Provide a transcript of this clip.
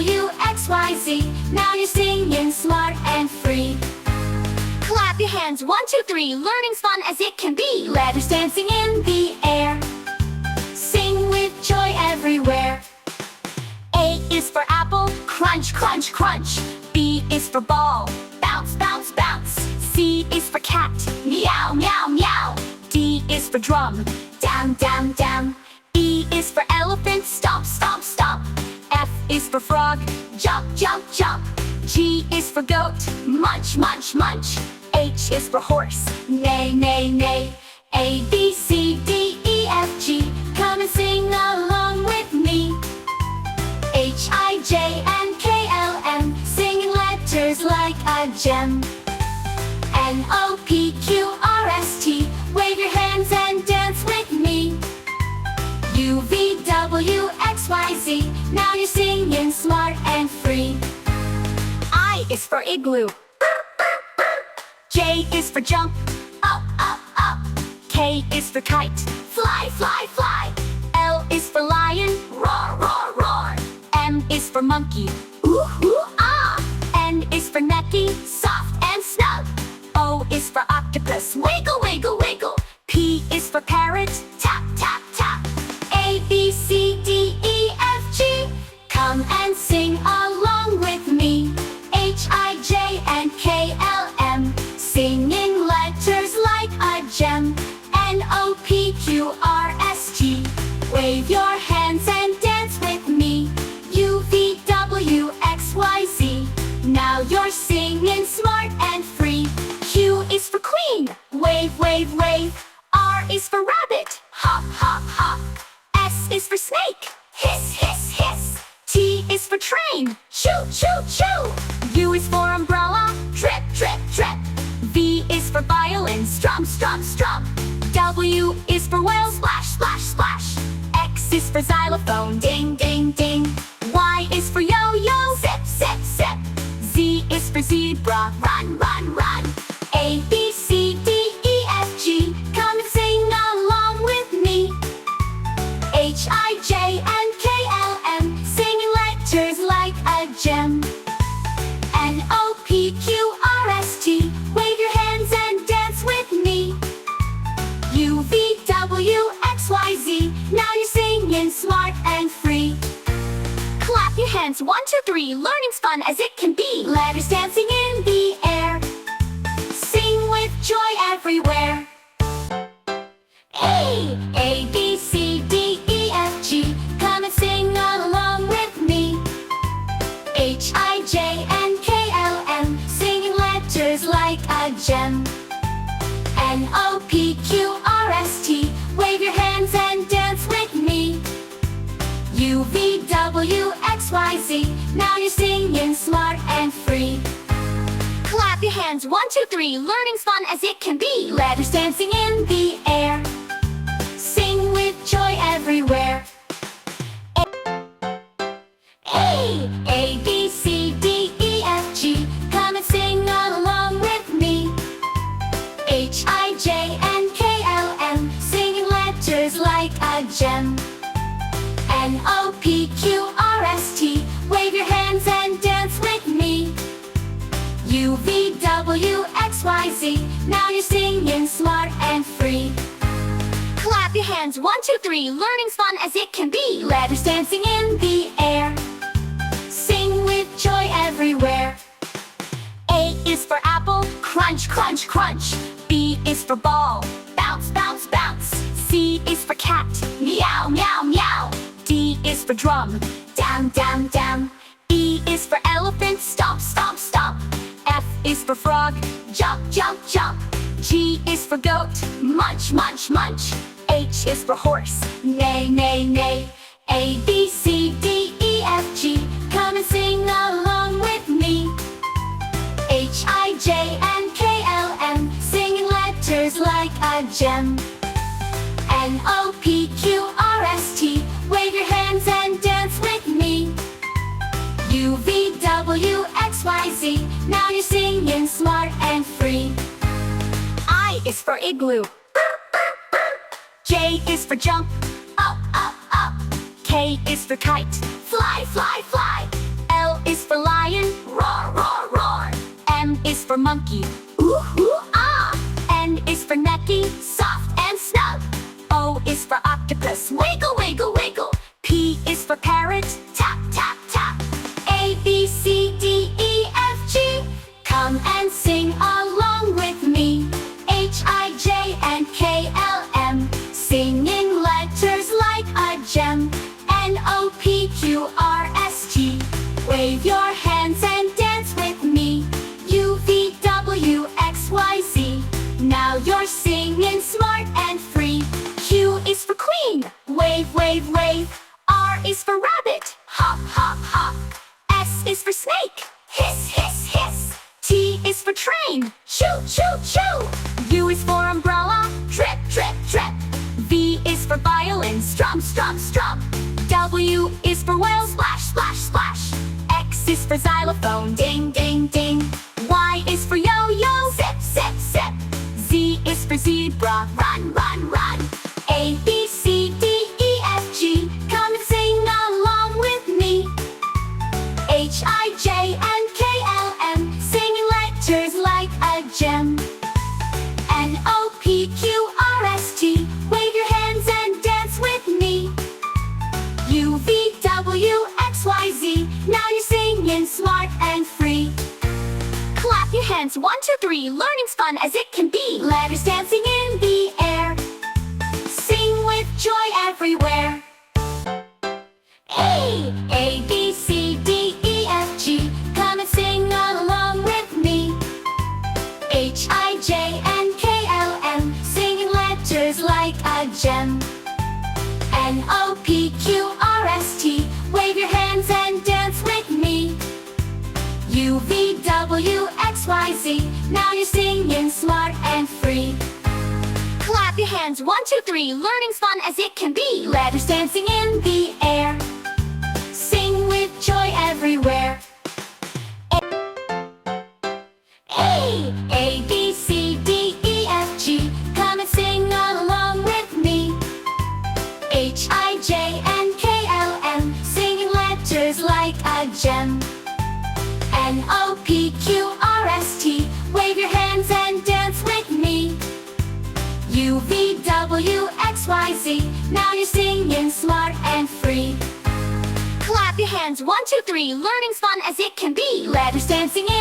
W, X, Y, Z. Now you're singing smart and free. Clap your hands, 1, 2, 3. Learning's fun as it can be. Letters dancing in the air. Sing with joy everywhere. A is for apple, crunch, crunch, crunch. B is for ball, bounce, bounce, bounce. C is for cat, meow, meow, meow. D is for drum, down, down, down. E is for elephant, stomp, stomp, stomp. F is for frog, jump, jump, jump. G is for goat, munch, munch, munch. H is for horse, neigh, neigh, neigh. A, B, C, D, E, F, G. Come and sing along with me. H, I, J, and K, L, M. Singing letters like a gem. N, O, P, Q, R, S, T. Wave your hands and dance with me. U, V, W, X, Y, Z. Now you're singing smart and free. I is for igloo. J is for jump, up, up, up. K is for kite, fly, fly, fly. L is for lion, roar, roar, roar. M is for monkey, ooh, ooh, ah. N is for necky, soft and snug. O is for octopus, wiggle, wiggle, wiggle. P is for parrot, tap, tap, tap. A, B, C, D, E, F, G. Come and sing along with me. H, I, J, and K, L, M. Singing letters like a gem. N, O, P, Q, R, S, T. Wave your hands and dance with me. U, V, W, X, Y, Z. Now you're singing smart and free. Q is for queen, wave, wave, wave. R is for rabbit, hop, hop, hop. S is for snake, hiss, hiss, hiss. T is for train, choo, choo, choo. U is for umbrella, drip, drip, drip. V is for violin, strum, strum, strum. W is for whale, splash, splash, splash. X is for xylophone, ding, ding, ding. Y is for yo-yo, zip, zip, zip. Z is for zebra, run, run, run. A, B, C, D, E, F, G. Come and sing along with me. H, I, J, and K, L, M. Singing letters like a gem. N, O, P, Q, R, S, T. Wave your hands and dance with me. U, V, W, X, Y, Z. Now you're singing smart and free. Clap your hands, 1, 2, 3. Learning's fun as it can be. Letters dancing in the air. Sing with joy everywhere. A, B, C, D, E, F, G. Come and sing along with me. H, I, J, and K, L, M. Singing letters like a gem. N, O, P, Q, R, S, T. Wave your hands and dance with me. U, V, W, X, Y, Z. Now you're singing smart and free. Clap your hands, 1, 2, 3. Learning's fun as it can be. Letters dancing in the air. Sing with joy everywhere. A, B, C, D, E, F, G. Come and sing along with me. H, I, J, and K, L, M. Singing letters like a gem. N, O, P, Q, R, S, T. Wave your hands and dance with me. U, V, W, X, Y, Z. Now you're singing smart and free. Clap your hands, 1, 2, 3. Learning's fun as it can be. Letters dancing in the air. Sing with joy everywhere. A is for apple, crunch, crunch, crunch. B is for ball, bounce, bounce, bounce. C is for cat, meow, meow, meow. D is for drum, down, down, down. E is for elephant, stomp, stomp, stomp. F is for frog, jump, jump, jump. G is for goat, munch, munch, munch. H is for horse, neigh, neigh, neigh. A, B, C, D, E, F, G. Come and sing along with me. H, I, J, and K, L, M. Singing letters like a gem. N, O, P, Q, R, S, T. Wave your hands and dance with me. U, V, W, X, Y, Z. Now you're singing smart and free. I is for igloo. J is for jump, up, up, up. K is for kite, fly, fly, fly. is for lion, roar, roar, roar. M is for monkey, ooh, ooh, ah. N is for necky, soft and snug. O is for octopus, wiggle, wiggle, wiggle. P is for parrot, tap, tap, tap. A, B, C, D, E, F, G. Come and sing along with me. H, I, J, and K, L, M. Singing letters like a gem. N, O, P, Q, R, S, T. Wave your hands and dance with me. U, V, W, X, Y, Z. Now you're singing smart and free. Q is for queen, wave, wave, wave. R is for rabbit, hop, hop, hop. S is for snake, hiss, hiss, hiss. T is for train, choo, choo, choo. U is for umbrella, drip, drip, drip. V is for violin, strum, strum, strum. W is for whale, splash, splash, splash. X is for xylophone, ding, ding, ding. Y is for yo-yo, zip, zip, zip. Z is for zebra, run, run, run. A, B, C, D, E, F, G. Come and sing along with me. H, I, J, and K, L, M. Singing letters like a gem. N, O, P, Q, R, S, T. Wave your hands and dance with me. U, V, W, X, Y, Z. Now you're singing smart and free. Clap your hands, 1, 2, 3. Learning's fun as it can be. Letters dancing in the air. Sing with joy everywhere. A, B, C, D, E, F, G. Come and sing along with me. H, I, J, and K, L, M. Singing letters like a gem. N, O, P, Q, R, S, T. Wave your hands and dance with me. U, V, W, X, Y, Z. Now you're singing smart and free. Clap your hands, 1, 2, 3. Learning's fun as it can be. Letters dancing in the air. Sing with joy everywhere. A, B, C, D, E, F, G. Come and sing along with me. H, I, J, and K, L, M. Singing letters like a gem. N, O, P, Q, R, S, T. Wave your hands and dance with me. U, V, W, X, Y, Z. Now you're singing smart and free. Clap your hands, 1, 2, 3. Learning's fun as it can be. Letters dancing in